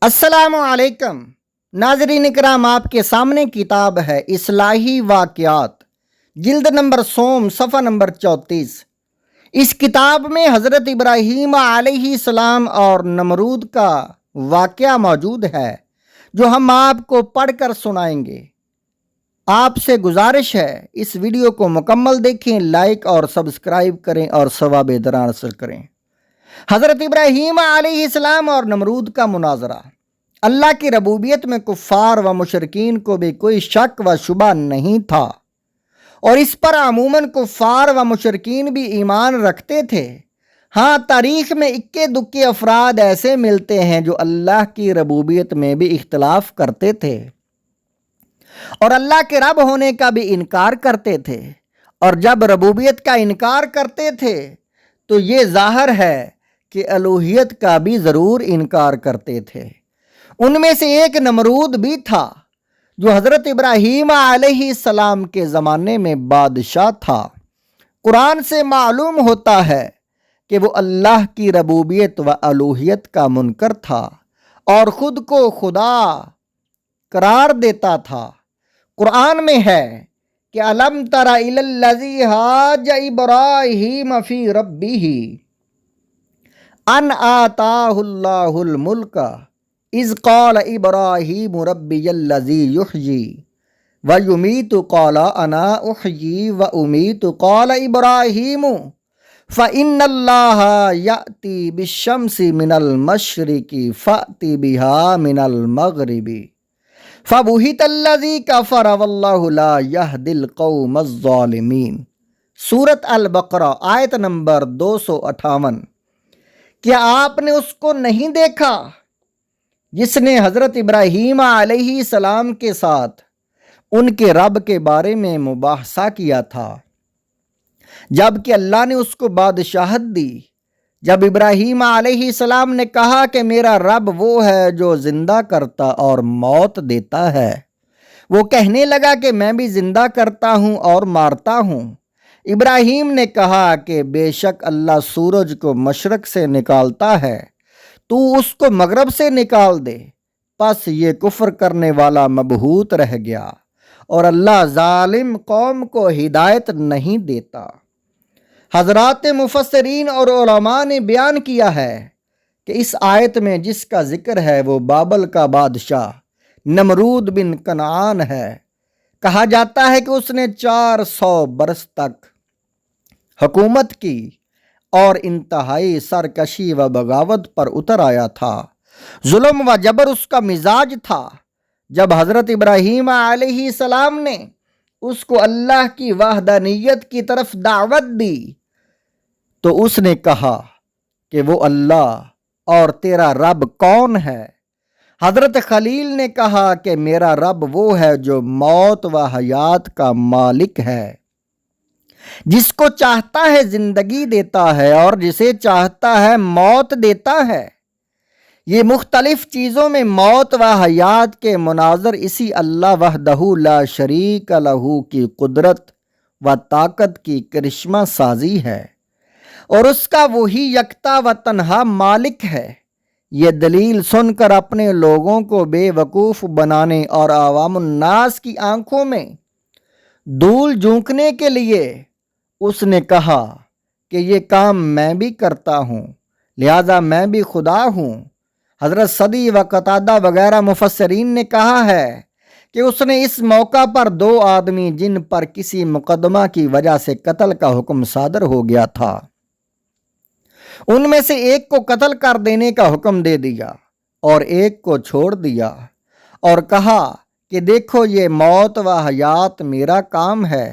السلام علیکم ناظرین اکرام، آپ کے سامنے کتاب ہے اصلاحی واقعات، جلد نمبر سوم، صفحہ نمبر 34۔ اس کتاب میں حضرت ابراہیم علیہ السلام اور نمرود کا واقعہ موجود ہے جو ہم آپ کو پڑھ کر سنائیں گے۔ آپ سے گزارش ہے اس ویڈیو کو مکمل دیکھیں، لائک اور سبسکرائب کریں اور ثواب درآمد حاصل کریں۔ حضرت ابراہیم علیہ السلام اور نمرود کا مناظرہ۔ اللہ کی ربوبیت میں کفار و مشرکین کو بھی کوئی شک و شبہ نہیں تھا، اور اس پر عموماً کفار و مشرکین بھی ایمان رکھتے تھے۔ ہاں، تاریخ میں اکے دکے افراد ایسے ملتے ہیں جو اللہ کی ربوبیت میں بھی اختلاف کرتے تھے اور اللہ کے رب ہونے کا بھی انکار کرتے تھے، اور جب ربوبیت کا انکار کرتے تھے تو یہ ظاہر ہے کہ الوہیت کا بھی ضرور انکار کرتے تھے۔ ان میں سے ایک نمرود بھی تھا جو حضرت ابراہیم علیہ السلام کے زمانے میں بادشاہ تھا۔ قرآن سے معلوم ہوتا ہے کہ وہ اللہ کی ربوبیت و الوہیت کا منکر تھا اور خود کو خدا قرار دیتا تھا۔ قرآن میں ہے کہ الم تر الی الذی حاج ابراہیم فی ربہ ان آتاہ اللہ الملک اذ قال ابراہیم ربی الذی یحیی ویمیت قال انا احیی وامیت قال ابراہیم فإن اللہ یأتی بالشمس من المشرق فأت بها من المغرب فبہت الذی کفر واللہ لا یہدی القوم الظالمین۔ سورۃ البقرہ آیت نمبر 258۔ کیا آپ نے اس کو نہیں دیکھا جس نے حضرت ابراہیم علیہ السلام کے ساتھ ان کے رب کے بارے میں مباحثہ کیا تھا، جب کہ اللہ نے اس کو بادشاہت دی؟ جب ابراہیم علیہ السلام نے کہا کہ میرا رب وہ ہے جو زندہ کرتا اور موت دیتا ہے، وہ کہنے لگا کہ میں بھی زندہ کرتا ہوں اور مارتا ہوں۔ ابراہیم نے کہا کہ بے شک اللہ سورج کو مشرق سے نکالتا ہے، تو اس کو مغرب سے نکال دے۔ پس یہ کفر کرنے والا مبہوت رہ گیا، اور اللہ ظالم قوم کو ہدایت نہیں دیتا۔ حضرات مفسرین اور علماء نے بیان کیا ہے کہ اس آیت میں جس کا ذکر ہے وہ بابل کا بادشاہ نمرود بن کنعان ہے۔ کہا جاتا ہے کہ اس نے 400 برس تک حکومت کی اور انتہائی سرکشی و بغاوت پر اتر آیا تھا۔ ظلم و جبر اس کا مزاج تھا۔ جب حضرت ابراہیم علیہ السلام نے اس کو اللہ کی وحدانیت کی طرف دعوت دی تو اس نے کہا کہ وہ اللہ اور تیرا رب کون ہے؟ حضرت خلیل نے کہا کہ میرا رب وہ ہے جو موت و حیات کا مالک ہے، جس کو چاہتا ہے زندگی دیتا ہے اور جسے چاہتا ہے موت دیتا ہے۔ یہ مختلف چیزوں میں موت و حیات کے مناظر اسی اللہ وحدہ لا شریک لہ کی قدرت و طاقت کی کرشمہ سازی ہے، اور اس کا وہی یکتا و تنہا مالک ہے۔ یہ دلیل سن کر اپنے لوگوں کو بے وقوف بنانے اور عوام الناس کی آنکھوں میں دھول جھونکنے کے لیے اس نے کہا کہ یہ کام میں بھی کرتا ہوں، لہذا میں بھی خدا ہوں۔ حضرت صدی و قتادہ وغیرہ مفسرین نے کہا ہے کہ اس نے اس موقع پر 2 آدمی جن پر کسی مقدمہ کی وجہ سے قتل کا حکم صادر ہو گیا تھا، ان میں سے ایک کو قتل کر دینے کا حکم دے دیا اور ایک کو چھوڑ دیا، اور کہا کہ دیکھو یہ موت و حیات میرا کام ہے۔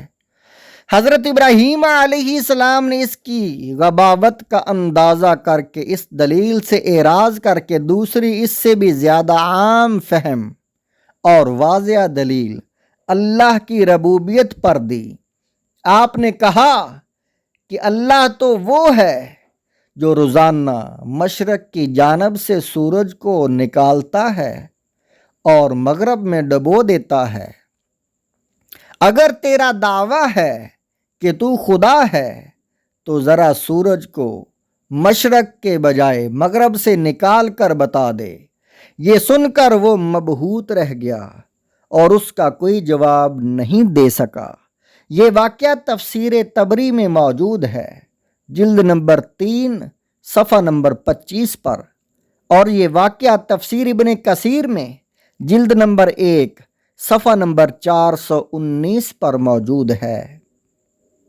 حضرت ابراہیم علیہ السلام نے اس کی غباوت کا اندازہ کر کے اس دلیل سے اعراض کر کے دوسری اس سے بھی زیادہ عام فہم اور واضح دلیل اللہ کی ربوبیت پر دی۔ آپ نے کہا کہ اللہ تو وہ ہے جو روزانہ مشرق کی جانب سے سورج کو نکالتا ہے اور مغرب میں ڈبو دیتا ہے۔ اگر تیرا دعویٰ ہے کہ تو خدا ہے تو ذرا سورج کو مشرق کے بجائے مغرب سے نکال کر بتا دے یہ سن کر وہ مبہوت رہ گیا اور اس کا کوئی جواب نہیں دے سکا۔ یہ واقعہ تفسیر طبری میں موجود ہے، جلد نمبر 3 صفحہ نمبر 25 پر، اور یہ واقعہ تفسیر ابن کثیر میں جلد نمبر 1 صفحہ نمبر 419 پر موجود ہے۔